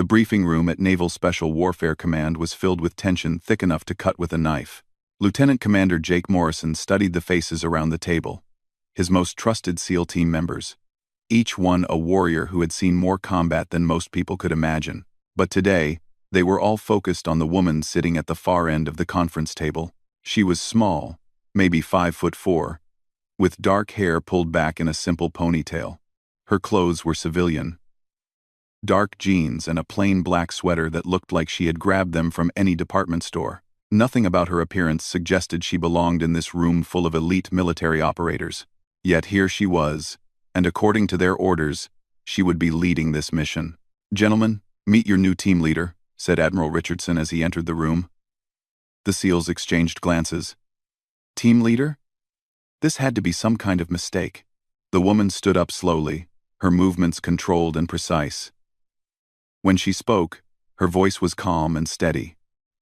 The briefing room at Naval Special Warfare Command was filled with tension thick enough to cut with a knife. Lieutenant Commander Jake Morrison studied the faces around the table, his most trusted SEAL team members, each one a warrior who had seen more combat than most people could imagine. But today, they were all focused on the woman sitting at the far end of the conference table. She was small, maybe 5'4", with dark hair pulled back in a simple ponytail. Her clothes were civilian. Dark jeans and a plain black sweater that looked like she had grabbed them from any department store. Nothing about her appearance suggested she belonged in this room full of elite military operators. Yet here she was, and according to their orders, she would be leading this mission. "Gentlemen, meet your new team leader," said Admiral Richardson as he entered the room. The SEALs exchanged glances. Team leader? This had to be some kind of mistake. The woman stood up slowly, her movements controlled and precise. When she spoke, her voice was calm and steady.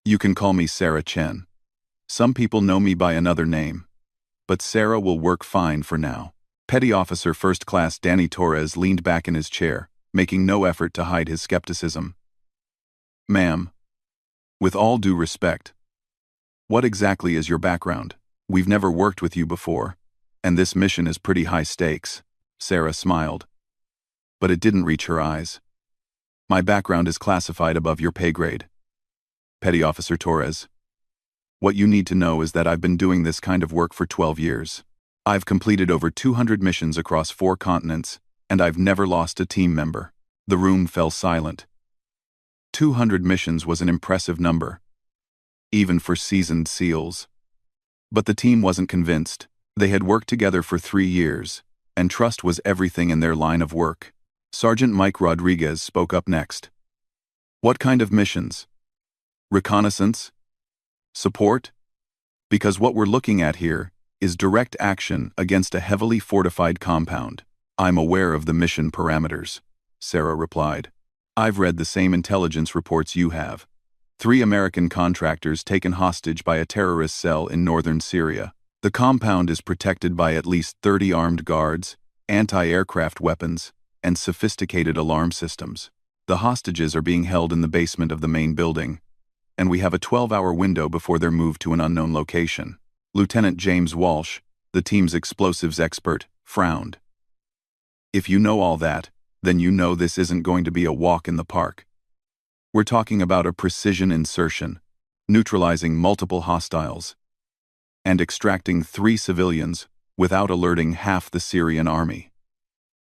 "You can call me Sarah Chen. Some people know me by another name, but Sarah will work fine for now." Petty Officer First Class Danny Torres leaned back in his chair, making no effort to hide his skepticism. "Ma'am, with all due respect, what exactly is your background? We've never worked with you before, and this mission is pretty high stakes." Sarah smiled, but it didn't reach her eyes. "My background is classified above your pay grade. Petty Officer Torres, what you need to know is that I've been doing this kind of work for 12 years. I've completed over 200 missions across 4 continents, and I've never lost a team member." The room fell silent. 200 missions was an impressive number, even for seasoned SEALs. But the team wasn't convinced. They had worked together for 3 years, and trust was everything in their line of work. Sergeant Mike Rodriguez spoke up next. "What kind of missions? Reconnaissance? Support? Because what we're looking at here is direct action against a heavily fortified compound." "I'm aware of the mission parameters," Sarah replied. "I've read the same intelligence reports you have. 3 American contractors taken hostage by a terrorist cell in northern Syria. The compound is protected by at least 30 armed guards, anti-aircraft weapons, and sophisticated alarm systems. The hostages are being held in the basement of the main building, and we have a 12-hour window before they're moved to an unknown location." Lieutenant James Walsh, the team's explosives expert, frowned. "If you know all that, then you know this isn't going to be a walk in the park. We're talking about a precision insertion, neutralizing multiple hostiles, and extracting 3 civilians without alerting half the Syrian army.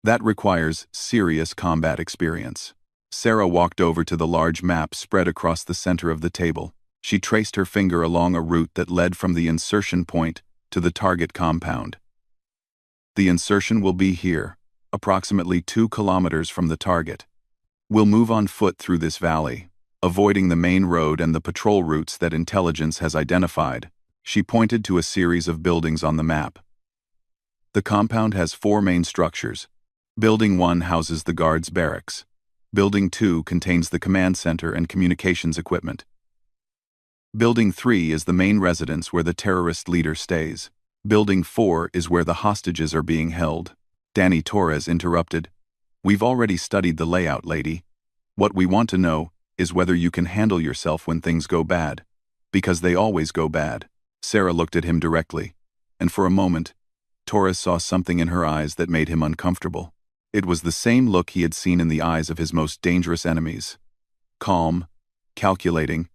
That requires serious combat experience." Sarah walked over to the large map spread across the center of the table. She traced her finger along a route that led from the insertion point to the target compound. "The insertion will be here, approximately 2 kilometers from the target. We'll move on foot through this valley, avoiding the main road and the patrol routes that intelligence has identified." She pointed to a series of buildings on the map. "The compound has 4 main structures. Building 1 houses the guards' barracks. Building 2 contains the command center and communications equipment. Building 3 is the main residence where the terrorist leader stays. Building 4 is where the hostages are being held." Danny Torres interrupted. "We've already studied the layout, lady. What we want to know is whether you can handle yourself when things go bad, because they always go bad." Sarah looked at him directly, and for a moment, Torres saw something in her eyes that made him uncomfortable. It was the same look he had seen in the eyes of his most dangerous enemies. Calm, calculating,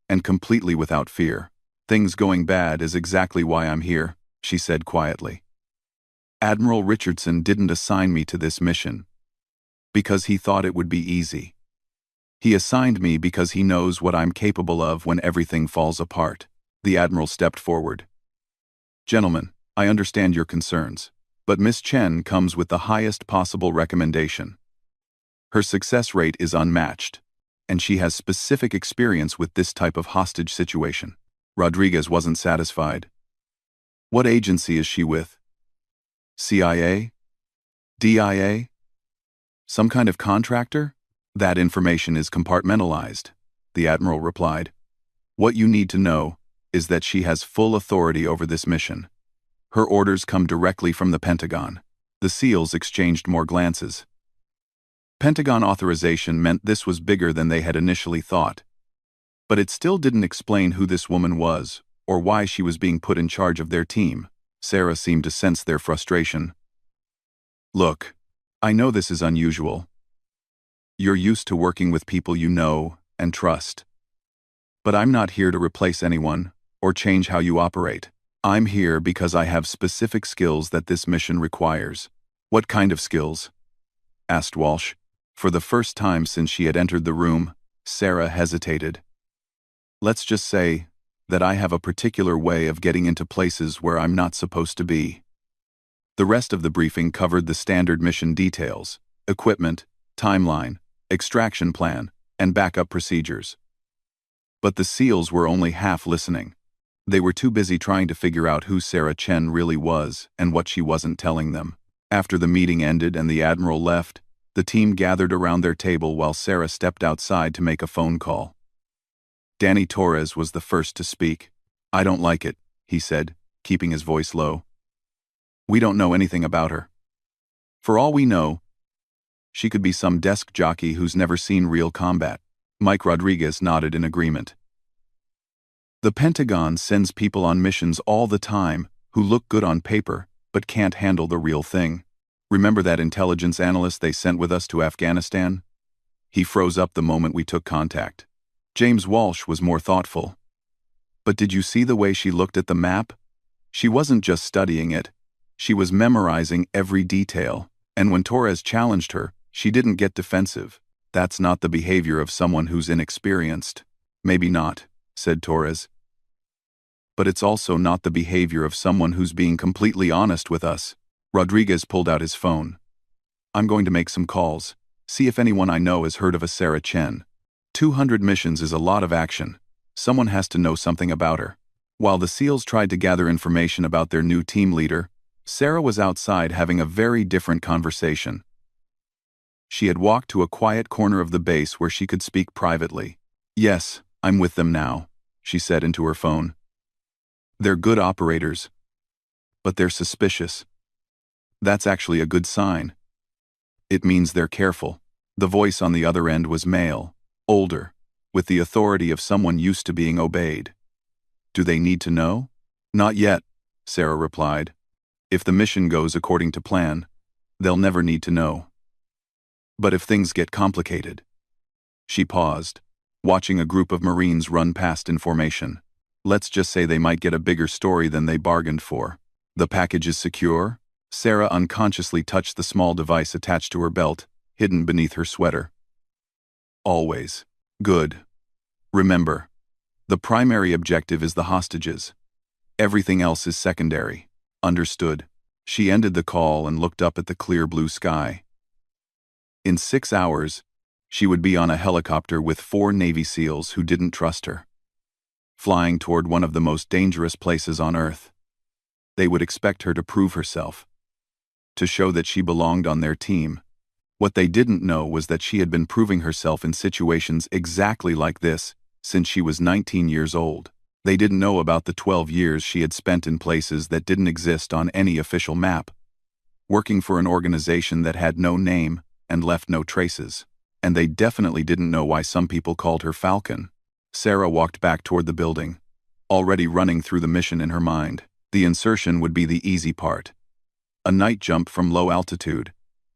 and completely without fear. "Things going bad is exactly why I'm here," she said quietly. "Admiral Richardson didn't assign me to this mission because he thought it would be easy. He assigned me because he knows what I'm capable of when everything falls apart." The Admiral stepped forward. "Gentlemen, I understand your concerns, but Miss Chen comes with the highest possible recommendation. Her success rate is unmatched, and she has specific experience with this type of hostage situation." Rodriguez wasn't satisfied. "What agency is she with? CIA? DIA? Some kind of contractor?" "That information is compartmentalized," the Admiral replied. "What you need to know is that she has full authority over this mission. Her orders come directly from the Pentagon." The SEALs exchanged more glances. Pentagon authorization meant this was bigger than they had initially thought. But it still didn't explain who this woman was, or why she was being put in charge of their team. Sarah seemed to sense their frustration. Look, I know this is unusual. You're used to working with people you know and trust. But I'm not here to replace anyone or change how you operate. I'm here because I have specific skills that this mission requires. What kind of skills? Asked Walsh. For the first time since she had entered the room, Sarah hesitated. Let's just say that I have a particular way of getting into places where I'm not supposed to be. The rest of the briefing covered the standard mission details, equipment, timeline, extraction plan, and backup procedures. But the SEALs were only half listening. They were too busy trying to figure out who Sarah Chen really was and what she wasn't telling them. After the meeting ended and the Admiral left, the team gathered around their table while Sarah stepped outside to make a phone call. Danny Torres was the first to speak. I don't like it, he said, keeping his voice low. We don't know anything about her. For all we know, she could be some desk jockey who's never seen real combat. Mike Rodriguez nodded in agreement. The Pentagon sends people on missions all the time who look good on paper but can't handle the real thing. Remember that intelligence analyst they sent with us to Afghanistan? He froze up the moment we took contact. James Walsh was more thoughtful. But did you see the way she looked at the map? She wasn't just studying it. She was memorizing every detail. And when Torres challenged her, she didn't get defensive. That's not the behavior of someone who's inexperienced. Maybe not, said Torres. But it's also not the behavior of someone who's being completely honest with us. Rodriguez pulled out his phone. I'm going to make some calls. See if anyone I know has heard of a Sarah Chen. 200 missions is a lot of action. Someone has to know something about her. While the SEALs tried to gather information about their new team leader, Sarah was outside having a very different conversation. She had walked to a quiet corner of the base where she could speak privately. Yes, I'm with them now, she said into her phone. They're good operators, but they're suspicious. That's actually a good sign. It means they're careful. The voice on the other end was male, older, with the authority of someone used to being obeyed. Do they need to know? Not yet, Sarah replied. If the mission goes according to plan, they'll never need to know. But if things get complicated. She paused, watching a group of Marines run past in formation. Let's just say they might get a bigger story than they bargained for. The package is secure? Sarah unconsciously touched the small device attached to her belt, hidden beneath her sweater. Always. Good. Remember, the primary objective is the hostages. Everything else is secondary. Understood. She ended the call and looked up at the clear blue sky. In 6 hours, she would be on a helicopter with 4 Navy SEALs who didn't trust her, flying toward one of the most dangerous places on Earth. They would expect her to prove herself, to show that she belonged on their team. What they didn't know was that she had been proving herself in situations exactly like this since she was 19 years old. They didn't know about the 12 years she had spent in places that didn't exist on any official map, working for an organization that had no name and left no traces. And they definitely didn't know why some people called her Falcon. Sarah walked back toward the building, already running through the mission in her mind. The insertion would be the easy part. A night jump from low altitude,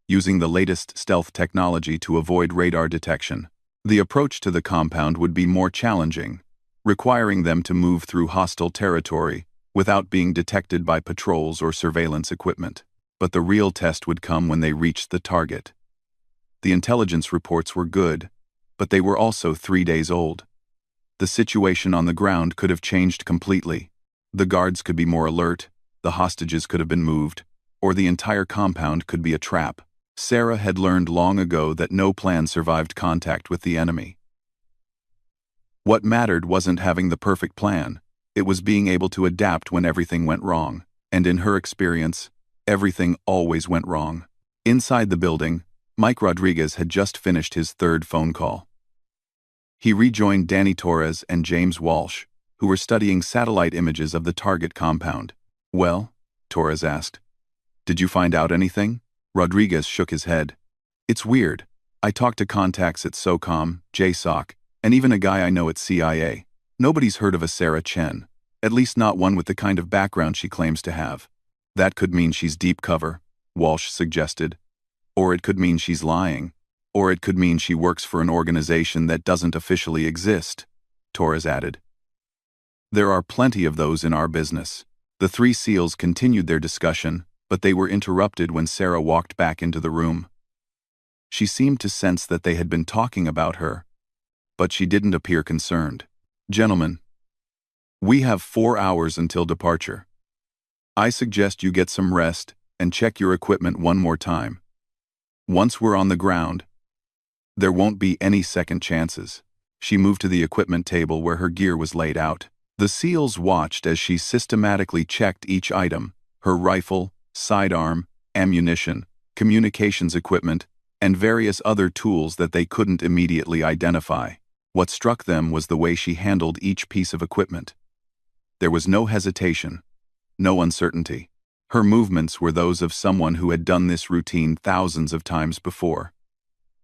using the latest stealth technology to avoid radar detection. The approach to the compound would be more challenging, requiring them to move through hostile territory without being detected by patrols or surveillance equipment. But the real test would come when they reached the target. The intelligence reports were good, but they were also 3 days old. The situation on the ground could have changed completely. The guards could be more alert, the hostages could have been moved, or the entire compound could be a trap. Sarah had learned long ago that no plan survived contact with the enemy. What mattered wasn't having the perfect plan, it was being able to adapt when everything went wrong. And in her experience, everything always went wrong. Inside the building, Mike Rodriguez had just finished his 3rd phone call. He rejoined Danny Torres and James Walsh, who were studying satellite images of the target compound. Well, Torres asked, did you find out anything? Rodriguez shook his head. It's weird. I talked to contacts at SOCOM, JSOC, and even a guy I know at CIA. Nobody's heard of a Sarah Chen. At least not one with the kind of background she claims to have. That could mean she's deep cover, Walsh suggested. Or it could mean she's lying. Or it could mean she works for an organization that doesn't officially exist, Torres added. There are plenty of those in our business. The three SEALs continued their discussion, but they were interrupted when Sarah walked back into the room. She seemed to sense that they had been talking about her, but she didn't appear concerned. Gentlemen, we have 4 hours until departure. I suggest you get some rest and check your equipment one more time. Once we're on the ground, there won't be any second chances. She moved to the equipment table where her gear was laid out. The SEALs watched as she systematically checked each item: her rifle, sidearm, ammunition, communications equipment, and various other tools that they couldn't immediately identify. What struck them was the way she handled each piece of equipment. There was no hesitation, no uncertainty. Her movements were those of someone who had done this routine thousands of times before.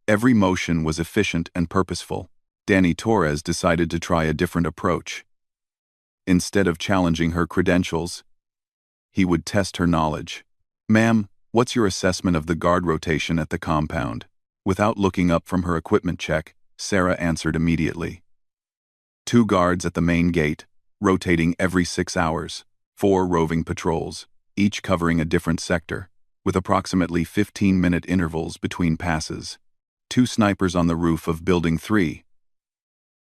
Every motion was efficient and purposeful. Danny Torres decided to try a different approach. Instead of challenging her credentials, he would test her knowledge. "Ma'am, what's your assessment of the guard rotation at the compound?" Without looking up from her equipment check, Sarah answered immediately. 2 guards at the main gate, rotating every 6 hours, 4 roving patrols, each covering a different sector, with approximately 15-minute intervals between passes. 2 snipers on the roof of Building 3.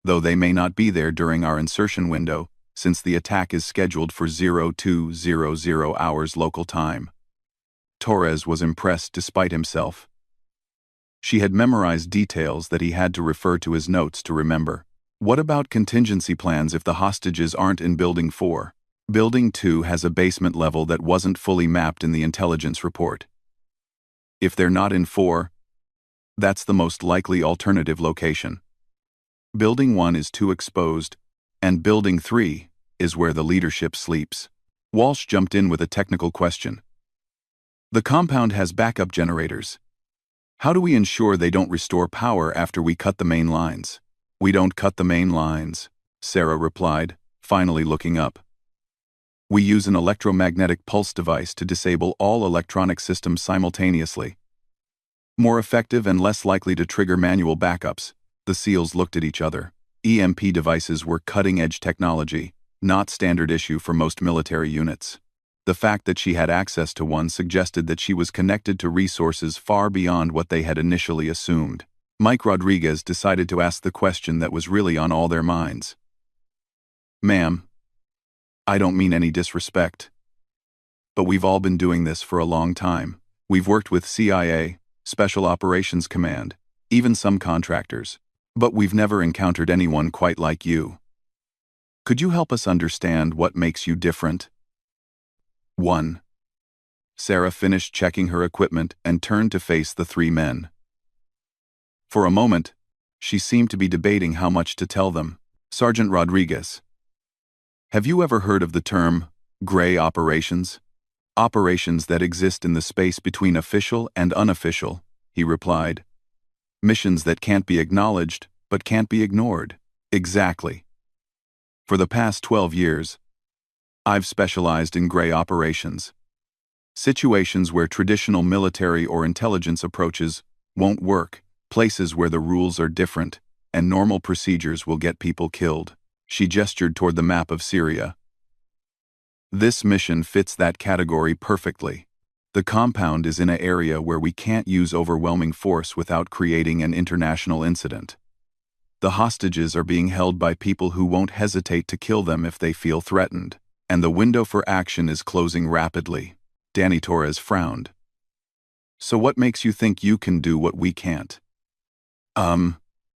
Though they may not be there during our insertion window, since the attack is scheduled for 0200 hours local time. Torres was impressed despite himself. She had memorized details that he had to refer to his notes to remember. What about contingency plans if the hostages aren't in Building 4? Building 2 has a basement level that wasn't fully mapped in the intelligence report. If they're not in 4, that's the most likely alternative location. Building 1 is too exposed, and Building 3 is where the leadership sleeps. Walsh jumped in with a technical question. The compound has backup generators. How do we ensure they don't restore power after we cut the main lines? We don't cut the main lines, Sarah replied, finally looking up. We use an electromagnetic pulse device to disable all electronic systems simultaneously. More effective and less likely to trigger manual backups. The SEALs looked at each other. EMP devices were cutting-edge technology, not standard issue for most military units. The fact that she had access to one suggested that she was connected to resources far beyond what they had initially assumed. Mike Rodriguez decided to ask the question that was really on all their minds. "Ma'am, I don't mean any disrespect, but we've all been doing this for a long time. We've worked with CIA, Special Operations Command, even some contractors. But we've never encountered anyone quite like you. Could you help us understand what makes you different?" 1. Sarah finished checking her equipment and turned to face the 3 men. For a moment, she seemed to be debating how much to tell them. "Sergeant Rodriguez, have you ever heard of the term gray operations? Operations that exist in the space between official and unofficial," he replied. "Missions that can't be acknowledged, but can't be ignored." "Exactly. For the past 12 years, I've specialized in gray operations. Situations where traditional military or intelligence approaches won't work, places where the rules are different, and normal procedures will get people killed." She gestured toward the map of Syria. "This mission fits that category perfectly. The compound is in an area where we can't use overwhelming force without creating an international incident. The hostages are being held by people who won't hesitate to kill them if they feel threatened, and the window for action is closing rapidly." Danny Torres frowned. "So what makes you think you can do what we can't?"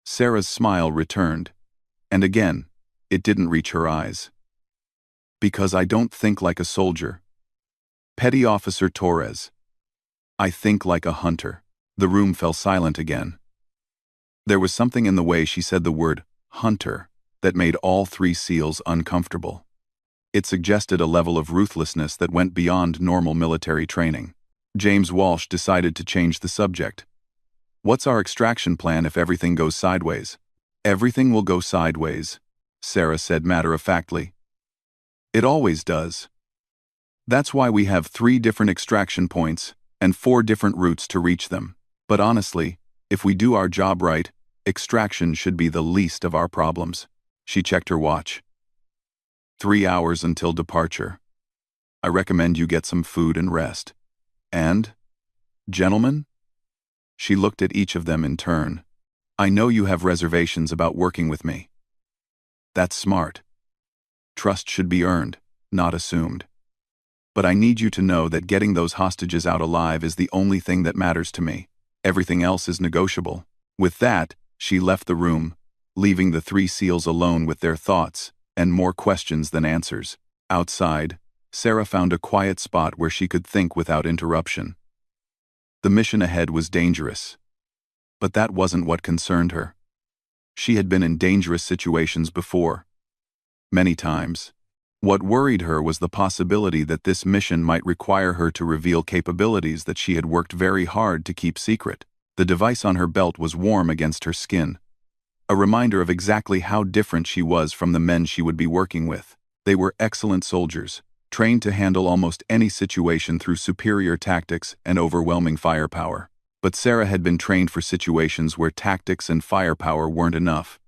Sarah's smile returned, and again, it didn't reach her eyes. "Because I don't think like a soldier. Petty Officer Torres. I think like a hunter." The room fell silent again. There was something in the way she said the word hunter that made all 3 SEALs uncomfortable. It suggested a level of ruthlessness that went beyond normal military training. James Walsh decided to change the subject. What's our extraction plan if everything goes sideways? Everything will go sideways, Sarah said matter-of-factly. It always does. That's why we have 3 different extraction points and 4 different routes to reach them. But honestly, if we do our job right, extraction should be the least of our problems. She checked her watch. 3 hours until departure. I recommend you get some food and rest. And, gentlemen? She looked at each of them in turn. I know you have reservations about working with me. That's smart. Trust should be earned, not assumed. But I need you to know that getting those hostages out alive is the only thing that matters to me. Everything else is negotiable. With that, she left the room, leaving the 3 SEALs alone with their thoughts and more questions than answers. Outside, Sarah found a quiet spot where she could think without interruption. The mission ahead was dangerous. But that wasn't what concerned her. She had been in dangerous situations before. Many times. What worried her was the possibility that this mission might require her to reveal capabilities that she had worked very hard to keep secret. The device on her belt was warm against her skin, a reminder of exactly how different she was from the men she would be working with. They were excellent soldiers, trained to handle almost any situation through superior tactics and overwhelming firepower. But Sarah had been trained for situations where tactics and firepower weren't enough.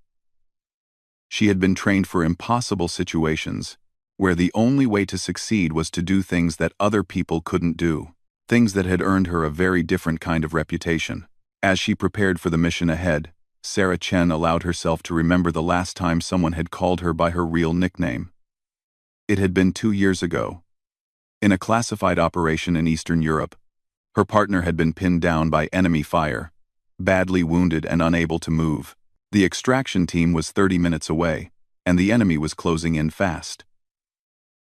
She had been trained for impossible situations, where the only way to succeed was to do things that other people couldn't do, things that had earned her a very different kind of reputation. As she prepared for the mission ahead, Sarah Chen allowed herself to remember the last time someone had called her by her real nickname. It had been 2 years ago. In a classified operation in Eastern Europe, her partner had been pinned down by enemy fire, badly wounded and unable to move. The extraction team was 30 minutes away, and the enemy was closing in fast.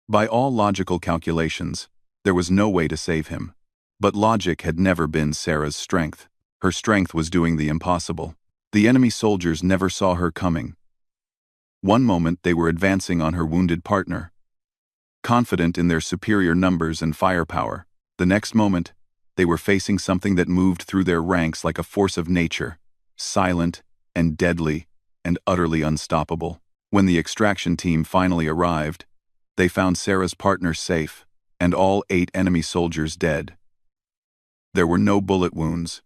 By all logical calculations, there was no way to save him. But logic had never been Sarah's strength. Her strength was doing the impossible. The enemy soldiers never saw her coming. One moment they were advancing on her wounded partner, confident in their superior numbers and firepower. The next moment, they were facing something that moved through their ranks like a force of nature, silent and deadly and utterly unstoppable. When the extraction team finally arrived, they found Sarah's partner safe and all 8 enemy soldiers dead. There were no bullet wounds,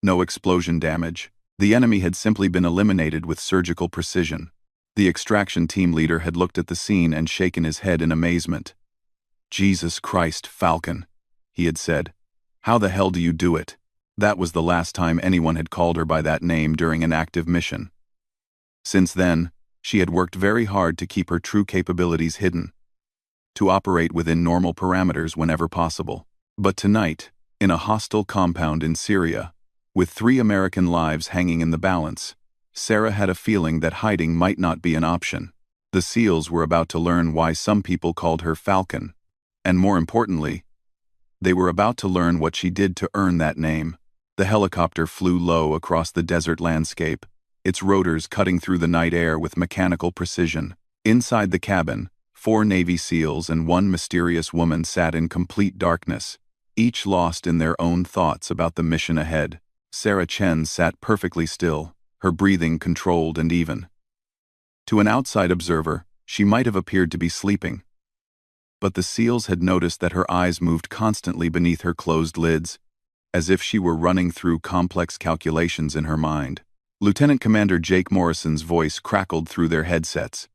no explosion damage. The enemy had simply been eliminated with surgical precision. The extraction team leader had looked at the scene and shaken his head in amazement. "Jesus Christ, Falcon," he had said. "How the hell do you do it?" That was the last time anyone had called her by that name during an active mission. Since then, she had worked very hard to keep her true capabilities hidden, to operate within normal parameters whenever possible. But tonight, in a hostile compound in Syria, with 3 American lives hanging in the balance, Sarah had a feeling that hiding might not be an option. The SEALs were about to learn why some people called her Falcon, and more importantly, they were about to learn what she did to earn that name. The helicopter flew low across the desert landscape, its rotors cutting through the night air with mechanical precision. Inside the cabin, 4 Navy SEALs and 1 mysterious woman sat in complete darkness, each lost in their own thoughts about the mission ahead. Sarah Chen sat perfectly still, her breathing controlled and even. To an outside observer, she might have appeared to be sleeping. But the SEALs had noticed that her eyes moved constantly beneath her closed lids, as if she were running through complex calculations in her mind. Lieutenant Commander Jake Morrison's voice crackled through their headsets.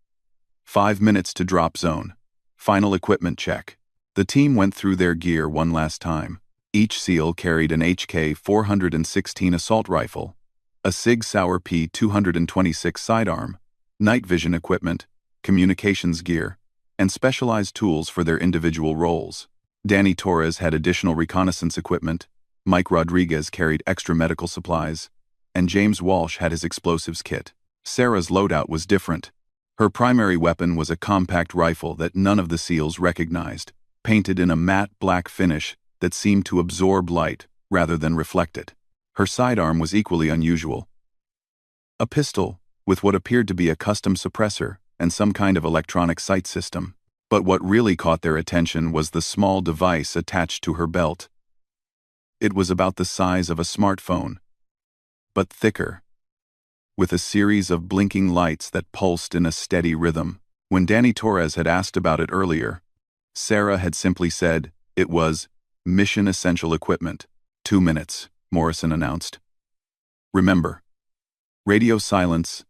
5 minutes to drop zone. Final equipment check. The team went through their gear one last time. Each SEAL carried an HK-416 assault rifle, a Sig Sauer P-226 sidearm, night vision equipment, communications gear, and specialized tools for their individual roles. Danny Torres had additional reconnaissance equipment, Mike Rodriguez carried extra medical supplies, and James Walsh had his explosives kit. Sarah's loadout was different. Her primary weapon was a compact rifle that none of the SEALs recognized, painted in a matte black finish that seemed to absorb light rather than reflect it. Her sidearm was equally unusual. A pistol, with what appeared to be a custom suppressor and some kind of electronic sight system. But what really caught their attention was the small device attached to her belt. It was about the size of a smartphone, but thicker, with a series of blinking lights that pulsed in a steady rhythm. When Danny Torres had asked about it earlier, Sarah had simply said it was mission essential equipment. 2 minutes, Morrison announced. Remember, radio silence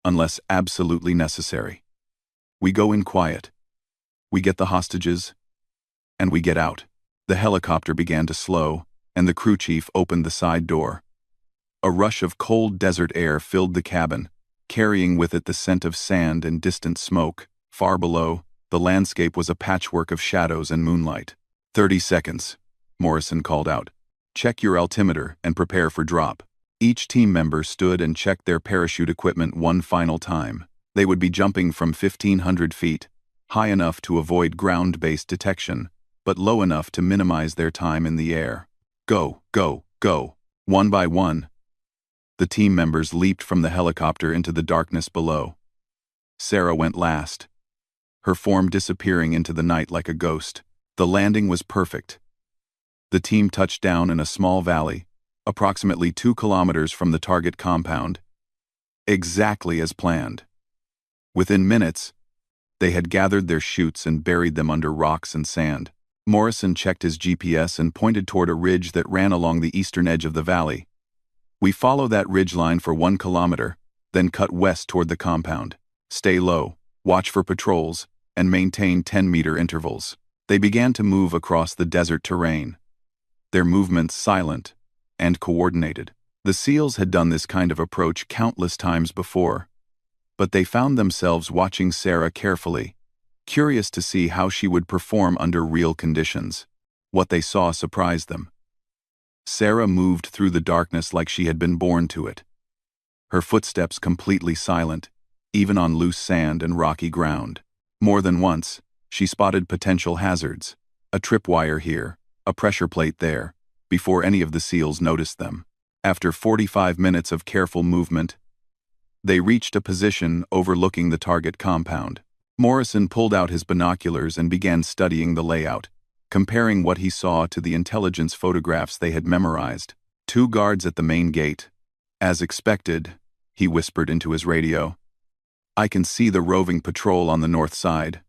unless absolutely necessary. We go in quiet. We get the hostages, and we get out. The helicopter began to slow, and the crew chief opened the side door. A rush of cold desert air filled the cabin, carrying with it the scent of sand and distant smoke. Far below, the landscape was a patchwork of shadows and moonlight. 30 seconds, Morrison called out. Check your altimeter and prepare for drop. Each team member stood and checked their parachute equipment one final time. They would be jumping from 1,500 feet, high enough to avoid ground-based detection, but low enough to minimize their time in the air. Go, go, go. One by one, the team members leaped from the helicopter into the darkness below. Sarah went last, her form disappearing into the night like a ghost. The landing was perfect. The team touched down in a small valley, approximately 2 kilometers from the target compound, exactly as planned. Within minutes, they had gathered their chutes and buried them under rocks and sand. Morrison checked his GPS and pointed toward a ridge that ran along the eastern edge of the valley. We follow that ridgeline for 1 kilometer, then cut west toward the compound. Stay low, watch for patrols, and maintain 10-meter intervals. They began to move across the desert terrain, their movements silent and coordinated. The SEALs had done this kind of approach countless times before, but they found themselves watching Sarah carefully, curious to see how she would perform under real conditions. What they saw surprised them. Sarah moved through the darkness like she had been born to it. Her footsteps completely silent, even on loose sand and rocky ground. More than once, she spotted potential hazards, a tripwire here, a pressure plate there, before any of the SEALs noticed them. After 45 minutes of careful movement, they reached a position overlooking the target compound. Morrison pulled out his binoculars and began studying the layout, comparing what he saw to the intelligence photographs they had memorized. 2 guards at the main gate. As expected, he whispered into his radio. I can see the roving patrol on the north side.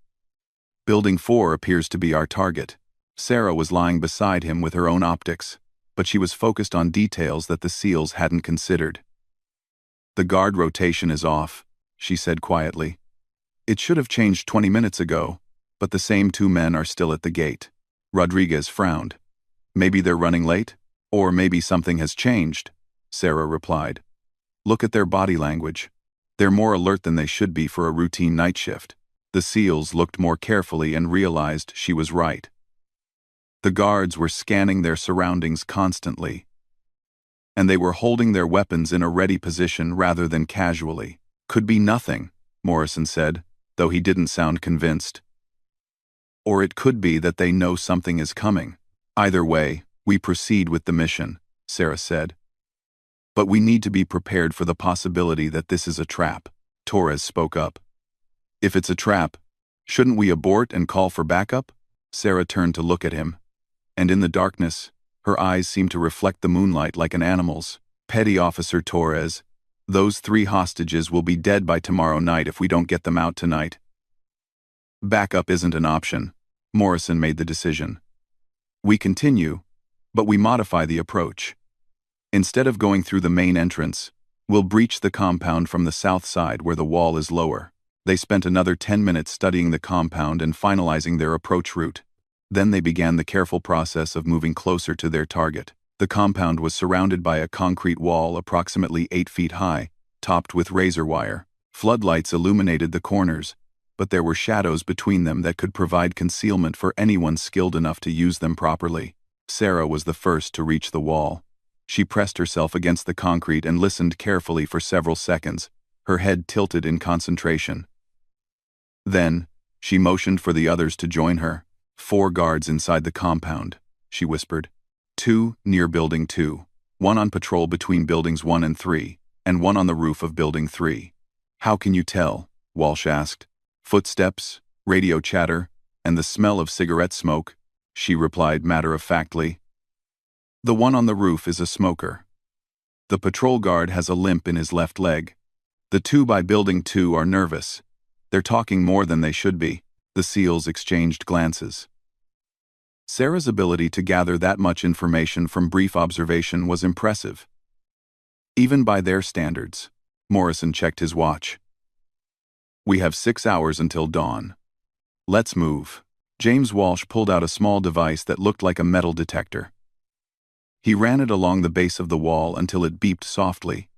Building 4 appears to be our target. Sarah was lying beside him with her own optics, but she was focused on details that the SEALs hadn't considered. The guard rotation is off, she said quietly. It should have changed 20 minutes ago, but the same 2 men are still at the gate. Rodriguez frowned. Maybe they're running late, or maybe something has changed, Sarah replied. Look at their body language. They're more alert than they should be for a routine night shift. The SEALs looked more carefully and realized she was right. The guards were scanning their surroundings constantly, and they were holding their weapons in a ready position rather than casually. Could be nothing, Morrison said, though he didn't sound convinced. Or it could be that they know something is coming. Either way, we proceed with the mission, Sarah said. But we need to be prepared for the possibility that this is a trap, Torres spoke up. If it's a trap, shouldn't we abort and call for backup? Sarah turned to look at him, and in the darkness, her eyes seemed to reflect the moonlight like an animal's. Petty Officer Torres, those 3 hostages will be dead by tomorrow night if we don't get them out tonight. Backup isn't an option, Morrison made the decision. We continue, but we modify the approach. Instead of going through the main entrance, we'll breach the compound from the south side where the wall is lower. They spent another 10 minutes studying the compound and finalizing their approach route. Then they began the careful process of moving closer to their target. The compound was surrounded by a concrete wall approximately 8 feet high, topped with razor wire. Floodlights illuminated the corners, but there were shadows between them that could provide concealment for anyone skilled enough to use them properly. Sarah was the first to reach the wall. She pressed herself against the concrete and listened carefully for several seconds, her head tilted in concentration. Then, she motioned for the others to join her. 4 guards inside the compound, she whispered. 2 near Building 2, 1 on patrol between Buildings 1 and 3, and 1 on the roof of Building 3. How can you tell? Walsh asked. Footsteps, radio chatter, and the smell of cigarette smoke, she replied matter-of-factly. The one on the roof is a smoker. The patrol guard has a limp in his left leg. The two by Building 2 are nervous. They're talking more than they should be. The SEALs exchanged glances. Sarah's ability to gather that much information from brief observation was impressive. Even by their standards. Morrison checked his watch. We have 6 hours until dawn. Let's move. James Walsh pulled out a small device that looked like a metal detector. He ran it along the base of the wall until it beeped softly,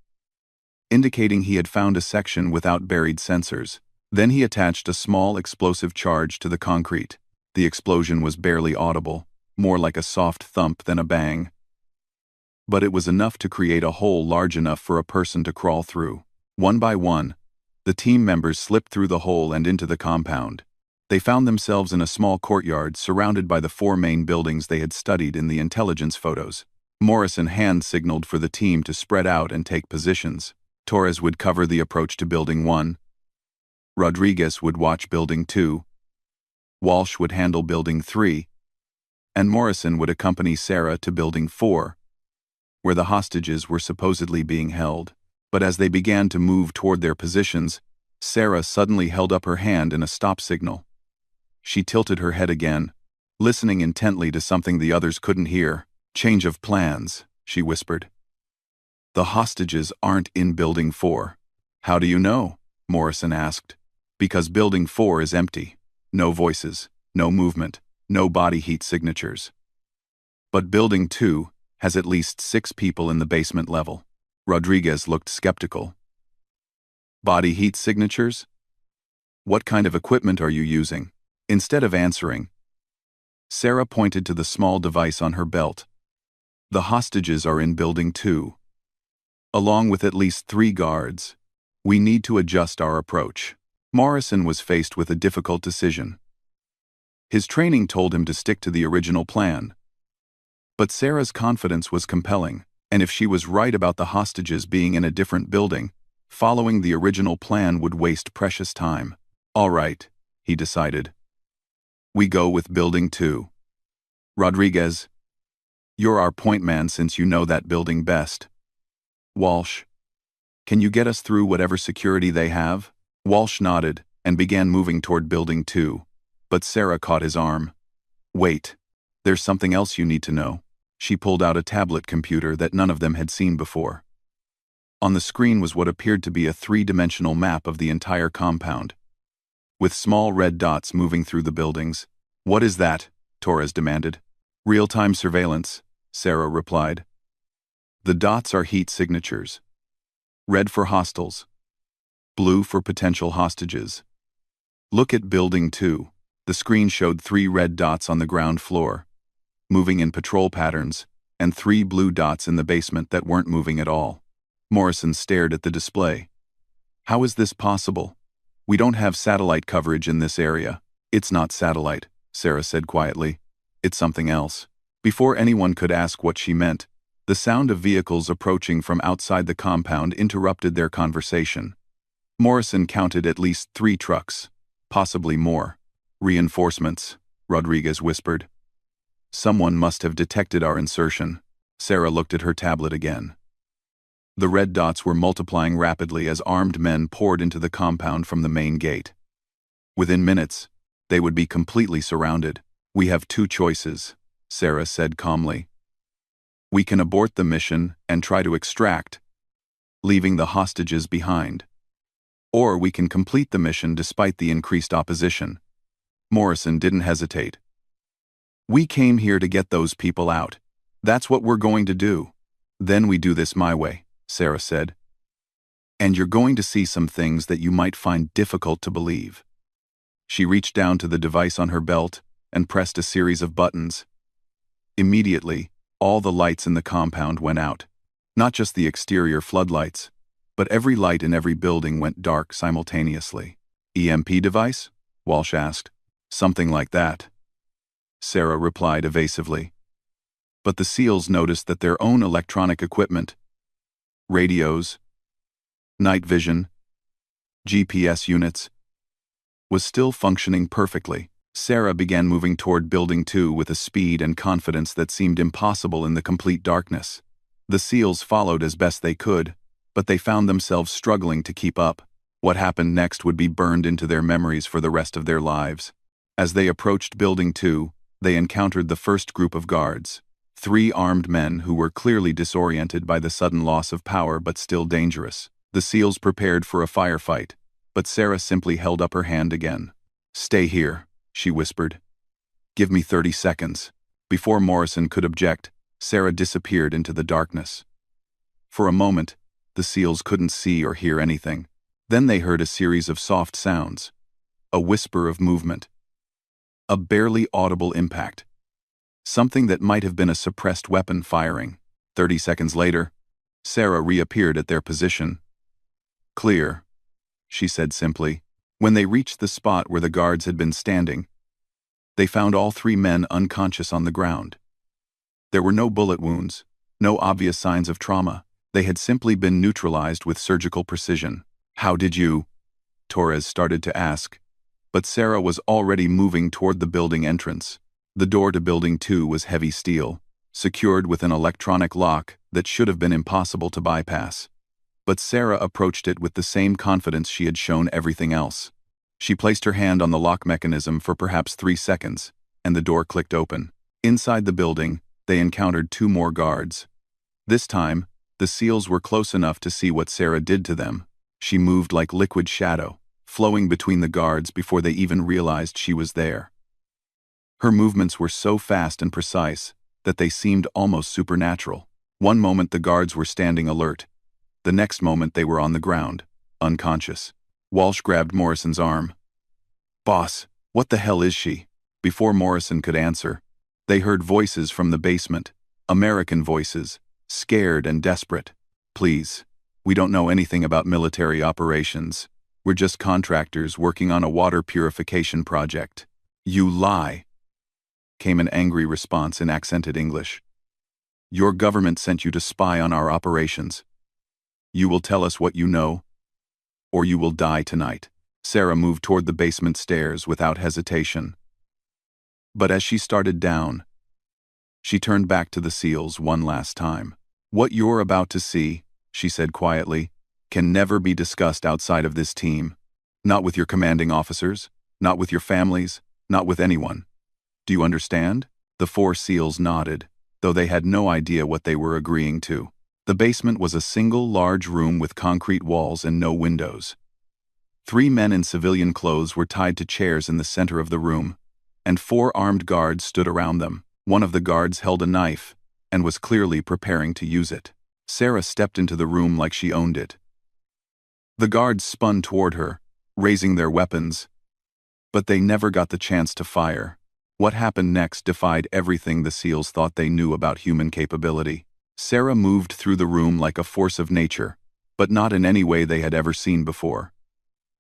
indicating he had found a section without buried sensors. Then he attached a small explosive charge to the concrete. The explosion was barely audible, more like a soft thump than a bang. But it was enough to create a hole large enough for a person to crawl through. One by one, the team members slipped through the hole and into the compound. They found themselves in a small courtyard surrounded by the 4 main buildings they had studied in the intelligence photos. Morrison hand-signaled for the team to spread out and take positions. Torres would cover the approach to Building 1. Rodriguez would watch Building 2. Walsh would handle Building 3. And Morrison would accompany Sarah to Building 4, where the hostages were supposedly being held. But as they began to move toward their positions, Sarah suddenly held up her hand in a stop signal. She tilted her head again, listening intently to something the others couldn't hear. Change of plans, she whispered. The hostages aren't in Building 4. How do you know? Morrison asked. Because Building 4 is empty. No voices, no movement, no body heat signatures. But Building 2 has at least 6 people in the basement level. Rodriguez looked skeptical. Body heat signatures? What kind of equipment are you using? Instead of answering, Sarah pointed to the small device on her belt. The hostages are in Building 2. Along with at least 3 guards. We need to adjust our approach. Morrison was faced with a difficult decision. His training told him to stick to the original plan. But Sarah's confidence was compelling, and if she was right about the hostages being in a different building, following the original plan would waste precious time. All right, he decided. We go with Building 2. Rodriguez, you're our point man since you know that building best. Walsh, can you get us through whatever security they have? Walsh nodded and began moving toward Building 2, but Sarah caught his arm. Wait, there's something else you need to know. She pulled out a tablet computer that none of them had seen before. On the screen was what appeared to be a 3-dimensional map of the entire compound, with small red dots moving through the buildings. What is that? Torres demanded. Real-time surveillance, Sarah replied. The dots are heat signatures. Red for hostiles. Blue for potential hostages. Look at Building 2. The screen showed 3 red dots on the ground floor, moving in patrol patterns, and 3 blue dots in the basement that weren't moving at all. Morrison stared at the display. How is this possible? We don't have satellite coverage in this area. It's not satellite, Sarah said quietly. It's something else. Before anyone could ask what she meant, the sound of vehicles approaching from outside the compound interrupted their conversation. Morrison counted at least 3 trucks, possibly more. Reinforcements, Rodriguez whispered. Someone must have detected our insertion. Sarah looked at her tablet again. The red dots were multiplying rapidly as armed men poured into the compound from the main gate. Within minutes, they would be completely surrounded. We have 2 choices, Sarah said calmly. We can abort the mission and try to extract, leaving the hostages behind. Or we can complete the mission despite the increased opposition. Morrison didn't hesitate. We came here to get those people out. That's what we're going to do. Then we do this my way, Sarah said. And you're going to see some things that you might find difficult to believe. She reached down to the device on her belt and pressed a series of buttons. Immediately, all the lights in the compound went out. Not just the exterior floodlights, but every light in every building went dark simultaneously. EMP device? Walsh asked. Something like that, Sarah replied evasively. But the SEALs noticed that their own electronic equipment, radios, night vision, GPS units, was still functioning perfectly. Sarah began moving toward Building 2 with a speed and confidence that seemed impossible in the complete darkness. The SEALs followed as best they could, but they found themselves struggling to keep up. What happened next would be burned into their memories for the rest of their lives. As they approached Building 2, they encountered the first group of guards. 3 armed men who were clearly disoriented by the sudden loss of power but still dangerous. The SEALs prepared for a firefight, but Sarah simply held up her hand again. "Stay here," she whispered. "Give me 30 seconds." Before Morrison could object, Sarah disappeared into the darkness. For a moment, the SEALs couldn't see or hear anything. Then they heard a series of soft sounds. A whisper of movement. A barely audible impact. Something that might have been a suppressed weapon firing. 30 seconds later, Sarah reappeared at their position. "Clear," she said simply. When they reached the spot where the guards had been standing, they found all 3 men unconscious on the ground. There were no bullet wounds, no obvious signs of trauma. They had simply been neutralized with surgical precision. "How did you?" Torres started to ask, but Sarah was already moving toward the building entrance. The door to Building 2 was heavy steel, secured with an electronic lock that should have been impossible to bypass. But Sarah approached it with the same confidence she had shown everything else. She placed her hand on the lock mechanism for perhaps 3 seconds, and the door clicked open. Inside the building, they encountered 2 more guards. This time, the SEALs were close enough to see what Sarah did to them. She moved like liquid shadow, flowing between the guards before they even realized she was there. Her movements were so fast and precise that they seemed almost supernatural. One moment the guards were standing alert. The next moment they were on the ground, unconscious. Walsh grabbed Morrison's arm. "Boss, what the hell is she?" Before Morrison could answer, they heard voices from the basement, American voices, scared and desperate. "Please, we don't know anything about military operations. We're just contractors working on a water purification project." "You lie," came an angry response in accented English. "Your government sent you to spy on our operations. You will tell us what you know, or you will die tonight." Sarah moved toward the basement stairs without hesitation. But as she started down, she turned back to the SEALs one last time. "What you're about to see," she said quietly, "can never be discussed outside of this team. Not with your commanding officers, not with your families, not with anyone. Do you understand?" The 4 SEALs nodded, though they had no idea what they were agreeing to. The basement was a single large room with concrete walls and no windows. 3 men in civilian clothes were tied to chairs in the center of the room, and 4 armed guards stood around them. One of the guards held a knife and was clearly preparing to use it. Sarah stepped into the room like she owned it. The guards spun toward her, raising their weapons, but they never got the chance to fire. What happened next defied everything the SEALs thought they knew about human capability. Sarah moved through the room like a force of nature, but not in any way they had ever seen before.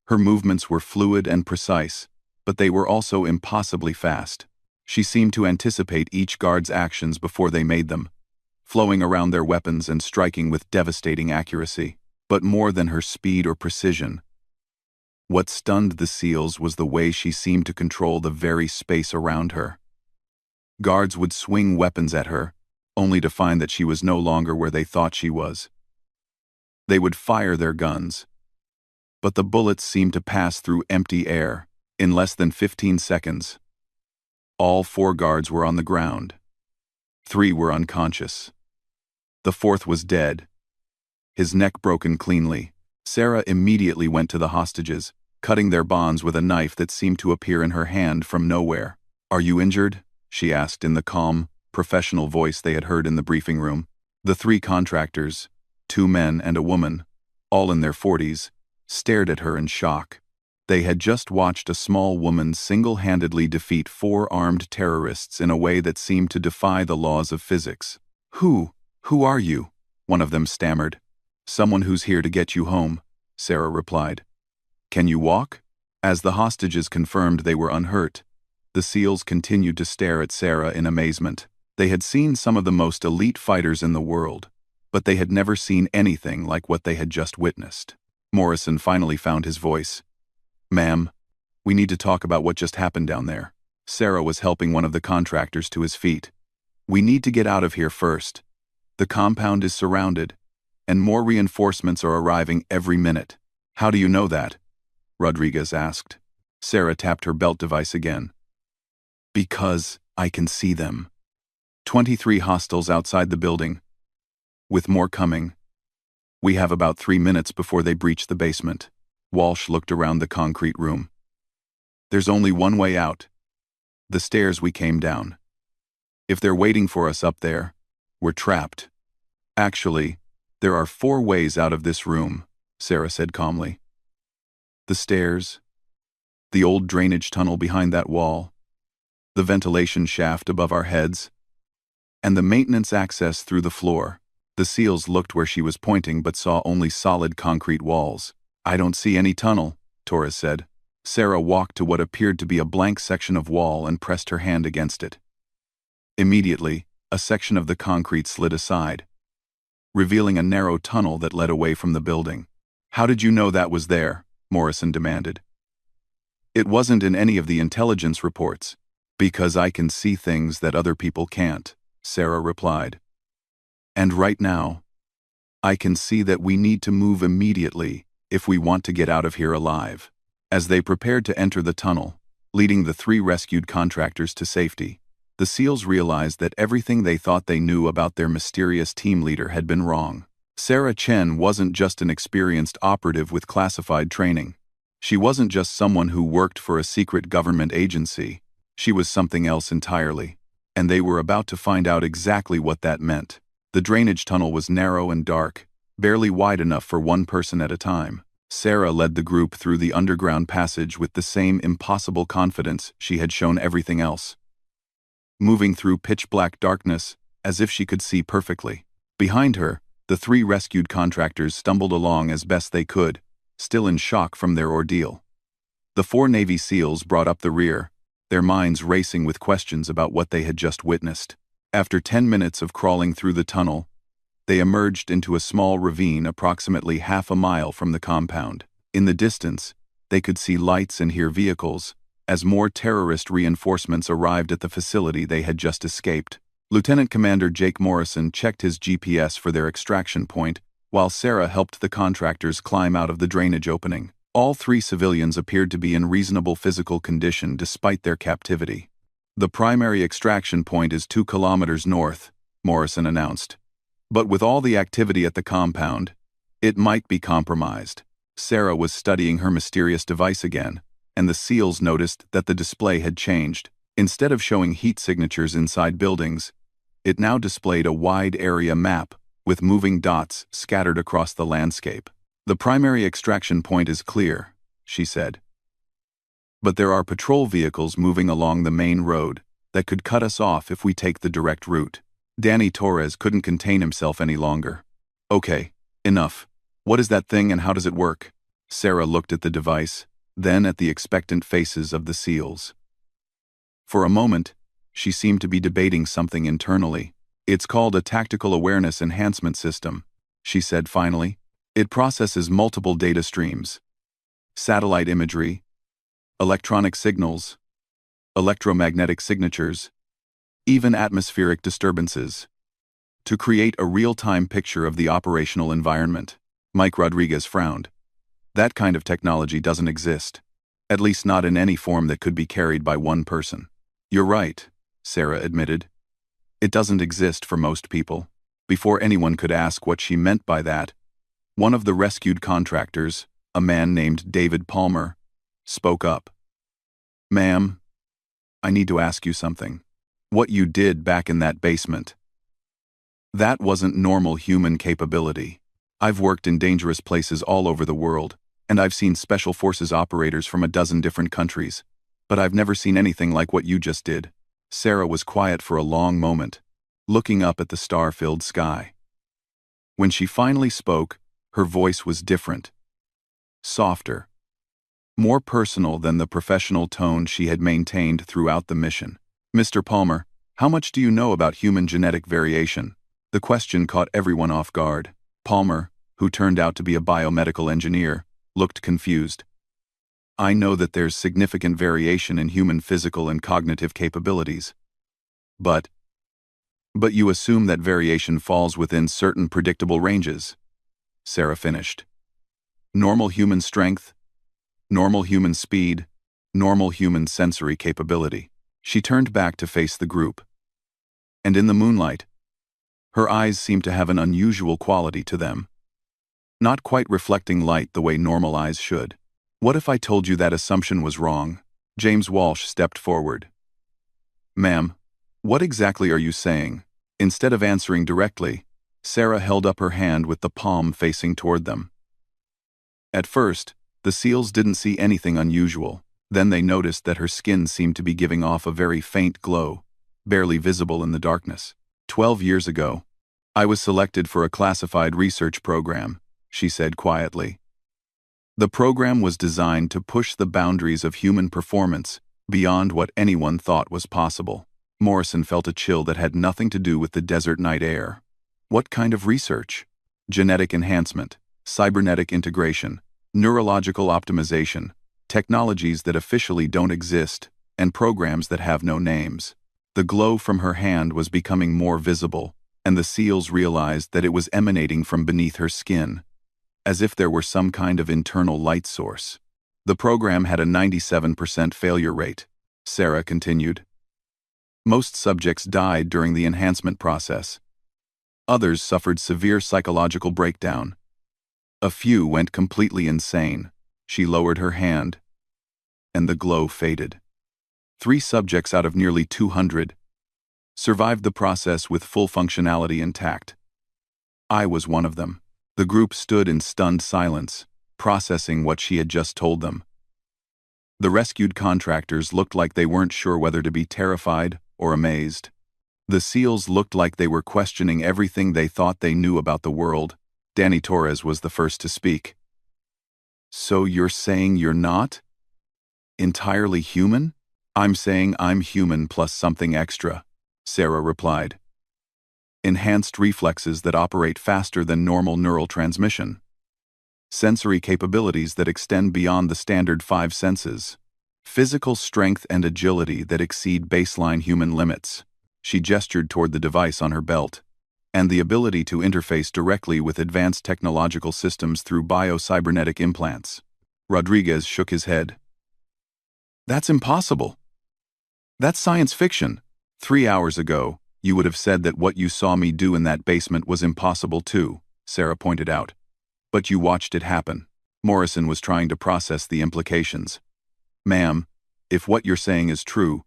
Her movements were fluid and precise, but they were also impossibly fast. She seemed to anticipate each guard's actions before they made them, flowing around their weapons and striking with devastating accuracy. But more than her speed or precision, what stunned the SEALs was the way she seemed to control the very space around her. Guards would swing weapons at her, only to find that she was no longer where they thought she was. They would fire their guns, but the bullets seemed to pass through empty air. In less than 15 seconds, all 4 guards were on the ground. 3 were unconscious. The 4th was dead, his neck broken cleanly. Sarah immediately went to the hostages, cutting their bonds with a knife that seemed to appear in her hand from nowhere. "Are you injured?" she asked in the calm, professional voice they had heard in the briefing room. The 3 contractors, 2 men and a woman, all in their 40s, stared at her in shock. They had just watched a small woman single-handedly defeat 4 armed terrorists in a way that seemed to defy the laws of physics. Who are you?" one of them stammered. "Someone who's here to get you home," Sarah replied. "Can you walk?" As the hostages confirmed they were unhurt, the SEALs continued to stare at Sarah in amazement. They had seen some of the most elite fighters in the world, but they had never seen anything like what they had just witnessed. Morrison finally found his voice. "Ma'am, we need to talk about what just happened down there." Sarah was helping one of the contractors to his feet. "We need to get out of here first." The compound is surrounded, and more reinforcements are arriving every minute. How do you know that? Rodriguez asked. Sarah tapped her belt device again. Because I can see them. 23 hostiles outside the building, with more coming. We have about 3 minutes before they breach the basement. Walsh looked around the concrete room. There's only one way out. The stairs we came down. If they're waiting for us up there, we're trapped. Actually, there are 4 ways out of this room, Sarah said calmly. The stairs, the old drainage tunnel behind that wall, the ventilation shaft above our heads, and the maintenance access through the floor. The SEALs looked where she was pointing but saw only solid concrete walls. I don't see any tunnel, Torres said. Sarah walked to what appeared to be a blank section of wall and pressed her hand against it. Immediately, a section of the concrete slid aside, revealing a narrow tunnel that led away from the building. How did you know that was there? Morrison demanded. It wasn't in any of the intelligence reports. Because I can see things that other people can't, Sarah replied. And right now, I can see that we need to move immediately if we want to get out of here alive. As they prepared to enter the tunnel, leading the 3 rescued contractors to safety, the SEALs realized that everything they thought they knew about their mysterious team leader had been wrong. Sarah Chen wasn't just an experienced operative with classified training. She wasn't just someone who worked for a secret government agency. She was something else entirely, and they were about to find out exactly what that meant. The drainage tunnel was narrow and dark, barely wide enough for one person at a time. Sarah led the group through the underground passage with the same impossible confidence she had shown everything else. Moving through pitch-black darkness, as if she could see perfectly. Behind her, the 3 rescued contractors stumbled along as best they could, still in shock from their ordeal. The 4 Navy SEALs brought up the rear, their minds racing with questions about what they had just witnessed. After 10 minutes of crawling through the tunnel, they emerged into a small ravine approximately half a mile from the compound. In the distance, they could see lights and hear vehicles, as more terrorist reinforcements arrived at the facility they had just escaped. Lieutenant Commander Jake Morrison checked his GPS for their extraction point, while Sarah helped the contractors climb out of the drainage opening. All 3 civilians appeared to be in reasonable physical condition despite their captivity. The primary extraction point is 2 kilometers north, Morrison announced. But with all the activity at the compound, it might be compromised. Sarah was studying her mysterious device again, and the SEALs noticed that the display had changed. Instead of showing heat signatures inside buildings, it now displayed a wide area map with moving dots scattered across the landscape. The primary extraction point is clear, she said. But there are patrol vehicles moving along the main road that could cut us off if we take the direct route. Danny Torres couldn't contain himself any longer. Okay, enough. What is that thing and how does it work? Sarah looked at the device, then at the expectant faces of the SEALs. For a moment, she seemed to be debating something internally. It's called a Tactical Awareness Enhancement System, she said finally. It processes multiple data streams: satellite imagery, electronic signals, electromagnetic signatures, even atmospheric disturbances, to create a real-time picture of the operational environment. Mike Rodriguez frowned. That kind of technology doesn't exist, at least not in any form that could be carried by one person. You're right, Sarah admitted. It doesn't exist for most people. Before anyone could ask what she meant by that, one of the rescued contractors, a man named David Palmer, spoke up. Ma'am, I need to ask you something. What you did back in that basement, that wasn't normal human capability. I've worked in dangerous places all over the world, and I've seen special forces operators from a dozen different countries, but I've never seen anything like what you just did. Sarah was quiet for a long moment, looking up at the star-filled sky. When she finally spoke, her voice was different, softer, more personal than the professional tone she had maintained throughout the mission. Mr. Palmer, how much do you know about human genetic variation? The question caught everyone off guard. Palmer, who turned out to be a biomedical engineer, looked confused. I know that there's significant variation in human physical and cognitive capabilities. But But you assume that variation falls within certain predictable ranges, Sarah finished. Normal human strength, normal human speed, normal human sensory capability. She turned back to face the group. And in the moonlight, her eyes seemed to have an unusual quality to them, not quite reflecting light the way normal eyes should. What if I told you that assumption was wrong? James Walsh stepped forward. Ma'am, what exactly are you saying? Instead of answering directly, Sarah held up her hand with the palm facing toward them. At first, the SEALs didn't see anything unusual. Then they noticed that her skin seemed to be giving off a very faint glow, barely visible in the darkness. 12 years ago, I was selected for a classified research program, she said quietly. The program was designed to push the boundaries of human performance beyond what anyone thought was possible. Morrison felt a chill that had nothing to do with the desert night air. What kind of research? Genetic enhancement, cybernetic integration, neurological optimization, technologies that officially don't exist, and programs that have no names. The glow from her hand was becoming more visible, and the SEALs realized that it was emanating from beneath her skin, as if there were some kind of internal light source. The program had a 97% failure rate, Sarah continued. Most subjects died during the enhancement process. Others suffered severe psychological breakdown. A few went completely insane. She lowered her hand, and the glow faded. 3 subjects out of nearly 200 survived the process with full functionality intact. I was one of them. The group stood in stunned silence, processing what she had just told them. The rescued contractors looked like they weren't sure whether to be terrified or amazed. The SEALs looked like they were questioning everything they thought they knew about the world. Danny Torres was the first to speak. So you're saying you're not entirely human? I'm saying I'm human plus something extra, Sarah replied. Enhanced reflexes that operate faster than normal neural transmission. Sensory capabilities that extend beyond the standard 5 senses. Physical strength and agility that exceed baseline human limits. She gestured toward the device on her belt. And the ability to interface directly with advanced technological systems through bio-cybernetic implants. Rodriguez shook his head. That's impossible. That's science fiction. 3 hours ago, you would have said that what you saw me do in that basement was impossible too, Sarah pointed out. But you watched it happen. Morrison was trying to process the implications. Ma'am, if what you're saying is true,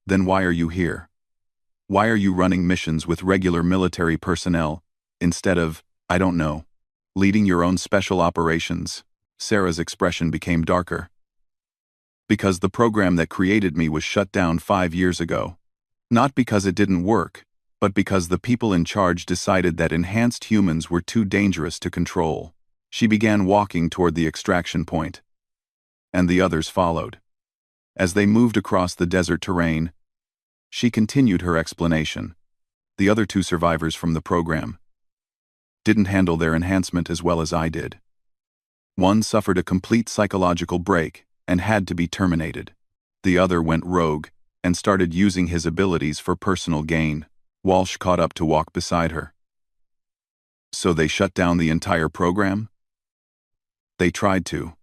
then why are you here? Why are you running missions with regular military personnel, instead of, I don't know, leading your own special operations? Sarah's expression became darker. Because the program that created me was shut down 5 years ago. Not because it didn't work, but because the people in charge decided that enhanced humans were too dangerous to control. She began walking toward the extraction point. And the others followed. As they moved across the desert terrain, she continued her explanation. The other 2 survivors from the program didn't handle their enhancement as well as I did. One suffered a complete psychological break and had to be terminated. The other went rogue and started using his abilities for personal gain. Walsh caught up to walk beside her. So they shut down the entire program? They tried to.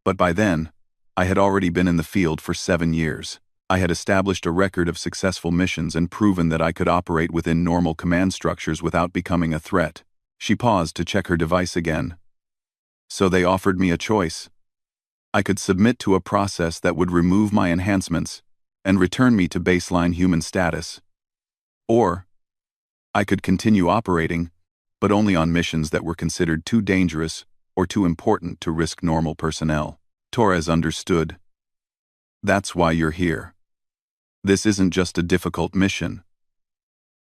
But by then, I had already been in the field for 7 years. I had established a record of successful missions and proven that I could operate within normal command structures without becoming a threat. She paused to check her device again. So they offered me a choice. I could submit to a process that would remove my enhancements and return me to baseline human status. Or, I could continue operating, but only on missions that were considered too dangerous or too important to risk normal personnel. Torres understood. That's why you're here. This isn't just a difficult mission.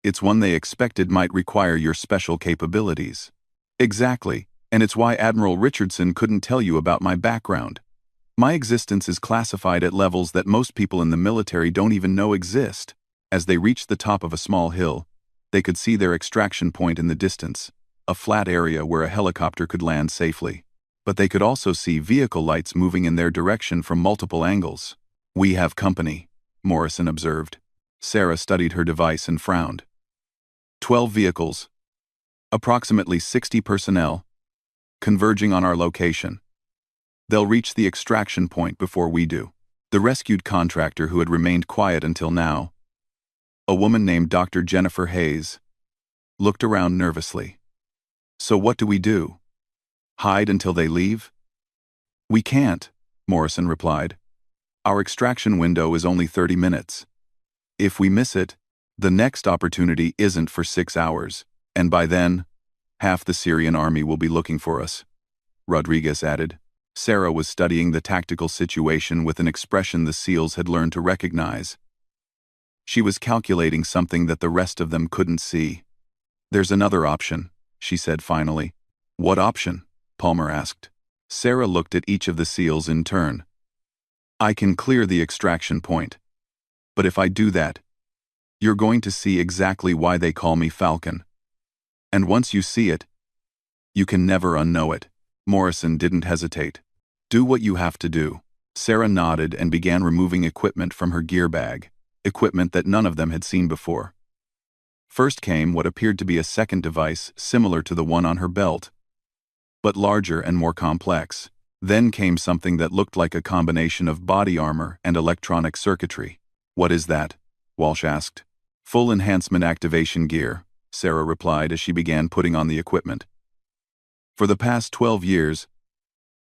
It's one they expected might require your special capabilities. Exactly, and it's why Admiral Richardson couldn't tell you about my background. My existence is classified at levels that most people in the military don't even know exist. As they reached the top of a small hill, they could see their extraction point in the distance, a flat area where a helicopter could land safely. But they could also see vehicle lights moving in their direction from multiple angles. We have company, Morrison observed. Sarah studied her device and frowned. 12 vehicles, approximately 60 personnel, converging on our location. They'll reach the extraction point before we do. The rescued contractor who had remained quiet until now, a woman named Dr. Jennifer Hayes, looked around nervously. So what do we do? Hide until they leave? We can't, Morrison replied. Our extraction window is only 30 minutes. If we miss it, the next opportunity isn't for 6 hours, and by then, half the Syrian army will be looking for us, Rodriguez added. Sarah was studying the tactical situation with an expression the SEALs had learned to recognize. She was calculating something that the rest of them couldn't see. There's another option, she said finally. What option? Palmer asked. Sarah looked at each of the SEALs in turn. I can clear the extraction point. But if I do that, you're going to see exactly why they call me Falcon. And once you see it, you can never unknow it. Morrison didn't hesitate. Do what you have to do. Sarah nodded and began removing equipment from her gear bag, equipment that none of them had seen before. First came what appeared to be a second device similar to the one on her belt, but larger and more complex. Then came something that looked like a combination of body armor and electronic circuitry. What is that? Walsh asked. Full enhancement activation gear, Sarah replied as she began putting on the equipment. For the past 12 years,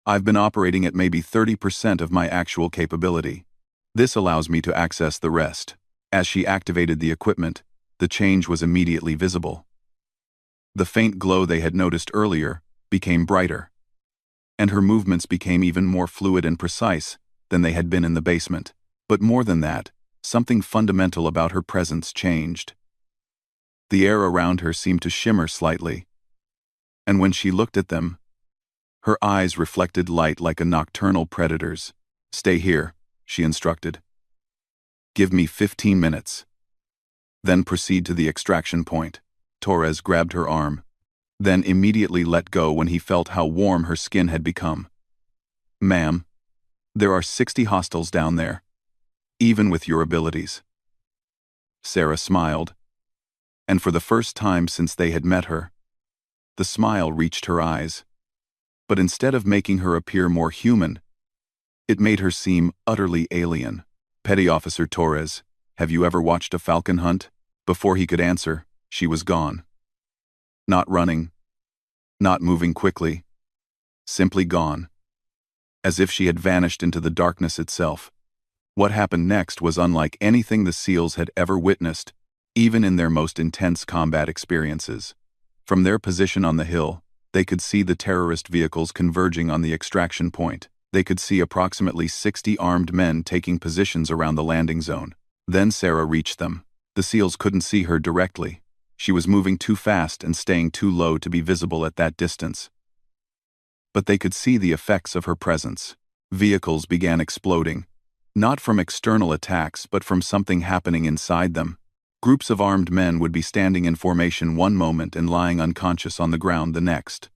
I've been operating at maybe 30% of my actual capability. This allows me to access the rest. As she activated the equipment, the change was immediately visible. The faint glow they had noticed earlier became brighter, and her movements became even more fluid and precise than they had been in the basement. But more than that, something fundamental about her presence changed. The air around her seemed to shimmer slightly, and when she looked at them, her eyes reflected light like a nocturnal predator's. Stay here, she instructed. Give me 15 minutes. Then proceed to the extraction point. Torres grabbed her arm, then immediately let go when he felt how warm her skin had become. Ma'am, there are 60 hostiles down there, even with your abilities. Sarah smiled, and for the first time since they had met her, the smile reached her eyes. But instead of making her appear more human, it made her seem utterly alien. Petty Officer Torres, have you ever watched a falcon hunt? Before he could answer, she was gone. Not running, not moving quickly, simply gone. As if she had vanished into the darkness itself. What happened next was unlike anything the SEALs had ever witnessed, even in their most intense combat experiences. From their position on the hill, they could see the terrorist vehicles converging on the extraction point. They could see approximately 60 armed men taking positions around the landing zone. Then Sarah reached them. The SEALs couldn't see her directly. She was moving too fast and staying too low to be visible at that distance. But they could see the effects of her presence. Vehicles began exploding, not from external attacks but from something happening inside them. Groups of armed men would be standing in formation one moment and lying unconscious on the ground the next.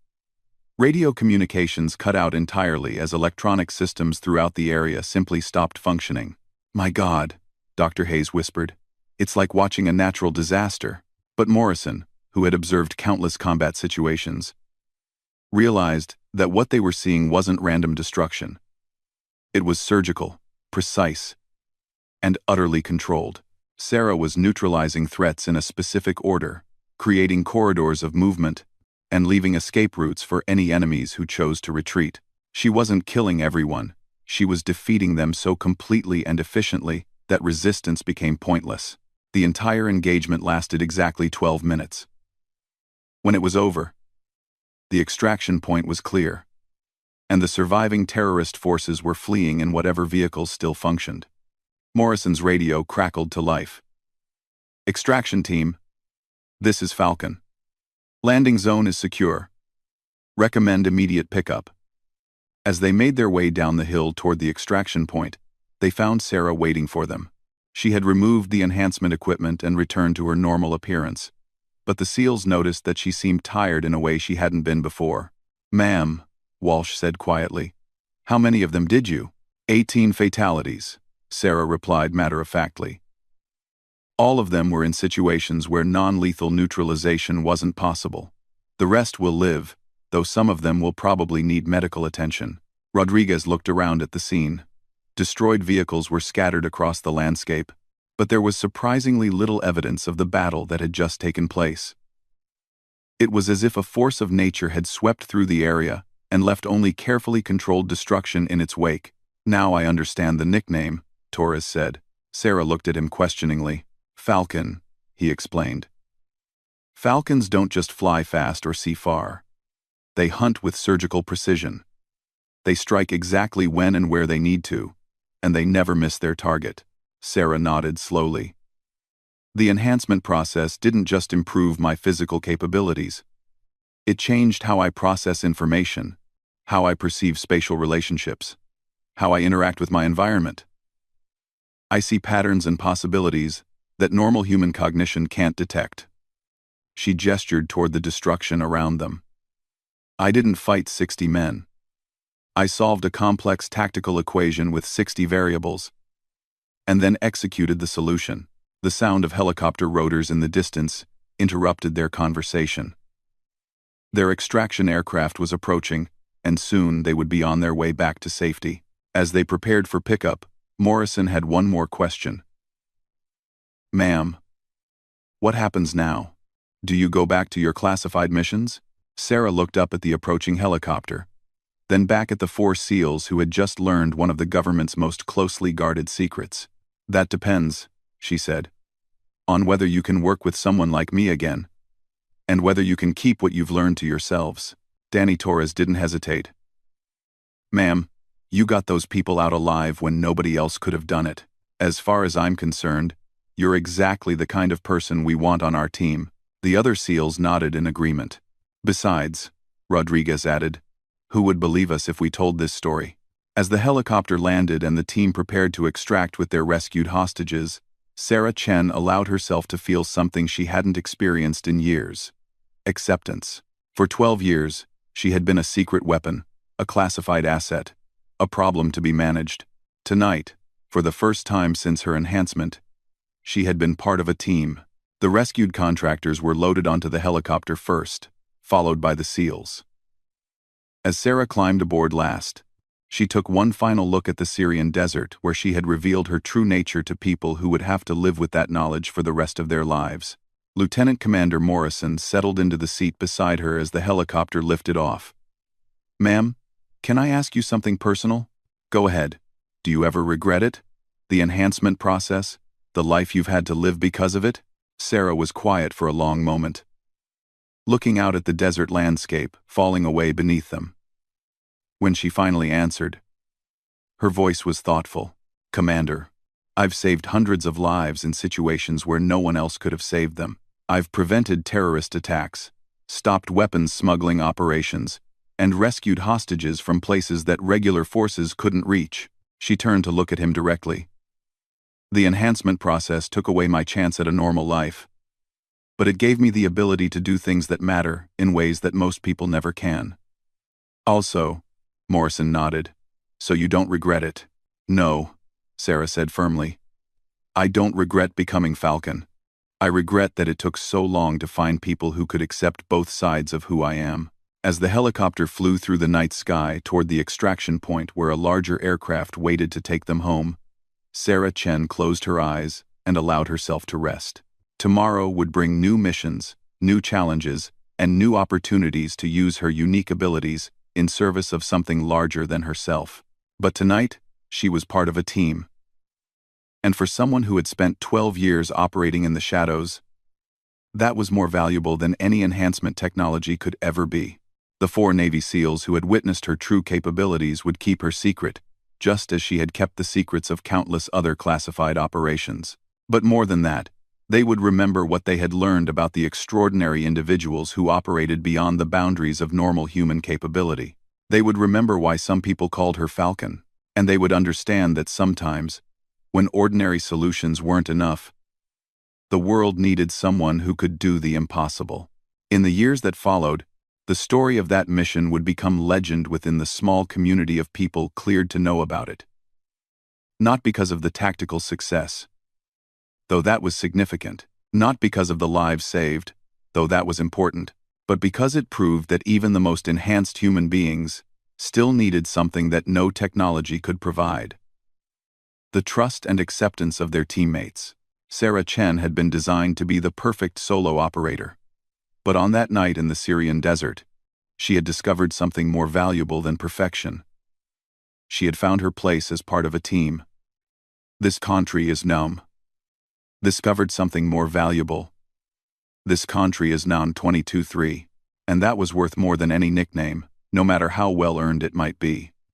Radio communications cut out entirely as electronic systems throughout the area simply stopped functioning. My God, Dr. Hayes whispered. It's like watching a natural disaster. But Morrison, who had observed countless combat situations, realized that what they were seeing wasn't random destruction. It was surgical, precise, and utterly controlled. Sarah was neutralizing threats in a specific order, creating corridors of movement, and leaving escape routes for any enemies who chose to retreat. She wasn't killing everyone, she was defeating them so completely and efficiently that resistance became pointless. The entire engagement lasted exactly 12 minutes. When it was over, the extraction point was clear, and the surviving terrorist forces were fleeing in whatever vehicles still functioned. Morrison's radio crackled to life. Extraction team, this is Falcon. Landing zone is secure. Recommend immediate pickup. As they made their way down the hill toward the extraction point, they found Sarah waiting for them. She had removed the enhancement equipment and returned to her normal appearance, but the SEALs noticed that she seemed tired in a way she hadn't been before. Ma'am, Walsh said quietly. How many of them did you? 18 fatalities, Sarah replied matter-of-factly. All of them were in situations where non-lethal neutralization wasn't possible. The rest will live, though some of them will probably need medical attention. Rodriguez looked around at the scene. Destroyed vehicles were scattered across the landscape, but there was surprisingly little evidence of the battle that had just taken place. It was as if a force of nature had swept through the area and left only carefully controlled destruction in its wake. "Now I understand the nickname," Torres said. Sarah looked at him questioningly. "Falcon," he explained. "Falcons don't just fly fast or see far. They hunt with surgical precision. They strike exactly when and where they need to, and they never miss their target." Sarah nodded slowly. "The enhancement process didn't just improve my physical capabilities. It changed how I process information, how I perceive spatial relationships, how I interact with my environment. I see patterns and possibilities that normal human cognition can't detect." She gestured toward the destruction around them. "I didn't fight 60 men. I solved a complex tactical equation with 60 variables, and then executed the solution." The sound of helicopter rotors in the distance interrupted their conversation. Their extraction aircraft was approaching, and soon they would be on their way back to safety. As they prepared for pickup, Morrison had one more question. "Ma'am, what happens now? Do you go back to your classified missions?" Sarah looked up at the approaching helicopter, then back at the 4 SEALs who had just learned one of the government's most closely guarded secrets. "That depends," she said, "on whether you can work with someone like me again, and whether you can keep what you've learned to yourselves." Danny Torres didn't hesitate. "Ma'am, you got those people out alive when nobody else could have done it. As far as I'm concerned, you're exactly the kind of person we want on our team." The other SEALs nodded in agreement. "Besides," Rodriguez added, "who would believe us if we told this story?" As the helicopter landed and the team prepared to extract with their rescued hostages, Sarah Chen allowed herself to feel something she hadn't experienced in years: acceptance. For 12 years, she had been a secret weapon, a classified asset, a problem to be managed. Tonight, for the first time since her enhancement, she had been part of a team. The rescued contractors were loaded onto the helicopter first, followed by the SEALs. As Sarah climbed aboard last, she took one final look at the Syrian desert where she had revealed her true nature to people who would have to live with that knowledge for the rest of their lives. Lieutenant Commander Morrison settled into the seat beside her as the helicopter lifted off. "Ma'am, can I ask you something personal?" "Go ahead. Do you ever regret it? The enhancement process? The life you've had to live because of it?" Sarah was quiet for a long moment, looking out at the desert landscape falling away beneath them. When she finally answered, her voice was thoughtful. "Commander, I've saved hundreds of lives in situations where no one else could have saved them. I've prevented terrorist attacks, stopped weapons smuggling operations, and rescued hostages from places that regular forces couldn't reach." She turned to look at him directly. "The enhancement process took away my chance at a normal life, but it gave me the ability to do things that matter in ways that most people never can." "Also," Morrison nodded, "so you don't regret it?" "No," Sarah said firmly. "I don't regret becoming Falcon. I regret that it took so long to find people who could accept both sides of who I am." As the helicopter flew through the night sky toward the extraction point where a larger aircraft waited to take them home, Sarah Chen closed her eyes and allowed herself to rest. Tomorrow would bring new missions, new challenges, and new opportunities to use her unique abilities in service of something larger than herself. But tonight, she was part of a team. And for someone who had spent 12 years operating in the shadows, that was more valuable than any enhancement technology could ever be. The 4 Navy SEALs who had witnessed her true capabilities would keep her secret, just as she had kept the secrets of countless other classified operations. But more than that, they would remember what they had learned about the extraordinary individuals who operated beyond the boundaries of normal human capability. They would remember why some people called her Falcon, and they would understand that sometimes, when ordinary solutions weren't enough, the world needed someone who could do the impossible. In the years that followed, the story of that mission would become legend within the small community of people cleared to know about it. Not because of the tactical success, though that was significant, not because of the lives saved, though that was important, but because it proved that even the most enhanced human beings still needed something that no technology could provide: the trust and acceptance of their teammates. Sarah Chen had been designed to be the perfect solo operator. But on that night in the Syrian desert, she had discovered something more valuable than perfection. She had found her place as part of a team. This country is numb. Discovered something more valuable. This country is noun 22-3, and that was worth more than any nickname, no matter how well earned it might be.